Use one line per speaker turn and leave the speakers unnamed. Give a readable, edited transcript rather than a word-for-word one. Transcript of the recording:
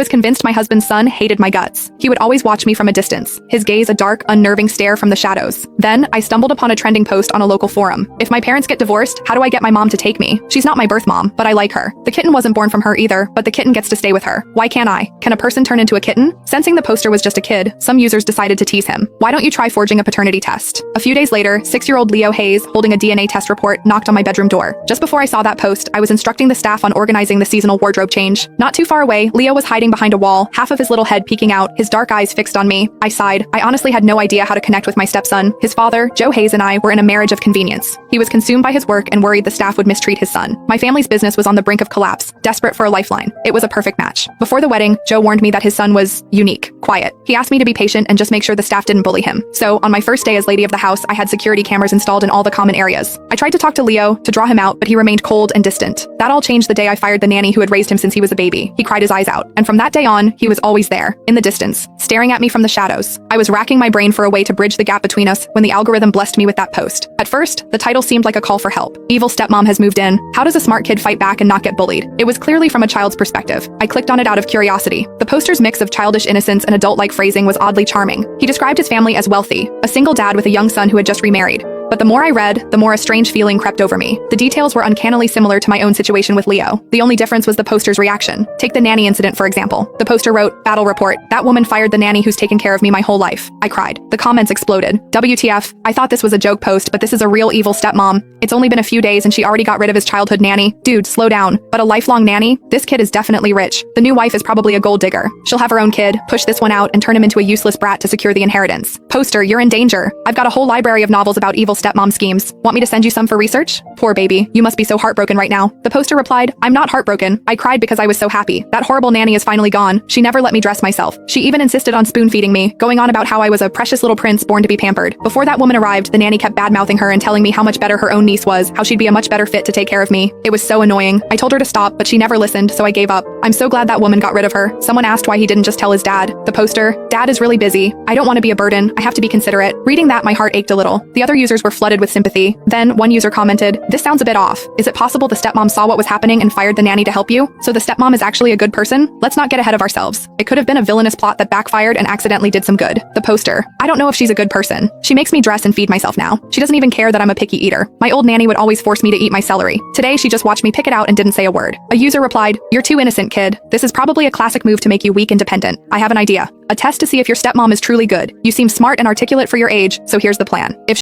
was convinced my husband's son hated my guts. He would always watch me from a distance, his gaze a dark, unnerving stare from the shadows. Then, I stumbled upon a trending post on a local forum. If my parents get divorced, how do I get my mom to take me? She's not my birth mom, but I like her. The kitten wasn't born from her either, but the kitten gets to stay with her. Why can't I? Can a person turn into a kitten? Sensing the poster was just a kid, some users decided to tease him. Why don't you try forging a paternity test? A few days later, 6-year-old Leo Hayes, holding a DNA test report, knocked on my bedroom door. Just before I saw that post, I was instructing the staff on organizing the seasonal wardrobe change. Not too far away, Leo was hiding behind a wall, half of his little head peeking out, his dark eyes fixed on me. I sighed. I honestly had no idea how to connect with my stepson. His father, Joe Hayes, and I were in a marriage of convenience. He was consumed by his work and worried the staff would mistreat his son. My family's business was on the brink of collapse, desperate for a lifeline. It was a perfect match. Before the wedding, Joe warned me that his son was unique, quiet. He asked me to be patient and just make sure the staff didn't bully him. So, on my first day as lady of the house, I had security cameras installed in all the common areas. I tried to talk to Leo, to draw him out, but he remained cold and distant. That all changed the day I fired the nanny who had raised him since he was a baby. He cried his eyes out. And from that day on, he was always there, in the distance, staring at me from the shadows. I was racking my brain for a way to bridge the gap between us when the algorithm blessed me with that post. At first, the title seemed like a call for help. Evil stepmom has moved in. How does a smart kid fight back and not get bullied? It was clearly from a child's perspective. I clicked on it out of curiosity. The poster's mix of childish innocence and adult-like phrasing was oddly charming. He described his family as wealthy, a single dad with a young son who had just remarried. But the more I read, the more a strange feeling crept over me. The details were uncannily similar to my own situation with Leo. The only difference was the poster's reaction. Take the nanny incident, for example. The poster wrote, "Battle report. That woman fired the nanny who's taken care of me my whole life." I cried. The comments exploded. WTF, I thought this was a joke post, but this is a real evil stepmom. It's only been a few days and she already got rid of his childhood nanny. Dude, slow down. But a lifelong nanny? This kid is definitely rich. The new wife is probably a gold digger. She'll have her own kid, push this one out, and turn him into a useless brat to secure the inheritance. Poster, you're in danger. I've got a whole library of novels about evil stepmom schemes. Want me to send you some for research? Poor baby, you must be so heartbroken right now. The poster replied, "I'm not heartbroken. I cried because I was so happy. That horrible nanny is finally gone. She never let me dress myself. She even insisted on spoon-feeding me, going on about how I was a precious little prince born to be pampered. Before that woman arrived, the nanny kept bad-mouthing her and telling me how much better her own niece was, how she'd be a much better fit to take care of me. It was so annoying. I told her to stop, but she never listened, so I gave up. I'm so glad that woman got rid of her." Someone asked why he didn't just tell his dad. The poster, "Dad is really busy. I don't want to be a burden. I have to be considerate." Reading that, my heart ached a little. The other users were flooded with sympathy. Then, one user commented, "This sounds a bit off. Is it possible the stepmom saw what was happening and fired the nanny to help you? So the stepmom is actually a good person? Let's not get ahead of ourselves. It could have been a villainous plot that backfired and accidentally did some good." The poster, "I don't know if she's a good person. She makes me dress and feed myself now. She doesn't even care that I'm a picky eater. My old nanny would always force me to eat my celery. Today she just watched me pick it out and didn't say a word." A user replied, "You're too innocent, kid. This is probably a classic move to make you weak and dependent. I have an idea. A test to see if your stepmom is truly good. You seem smart and articulate for your age, so here's the plan. If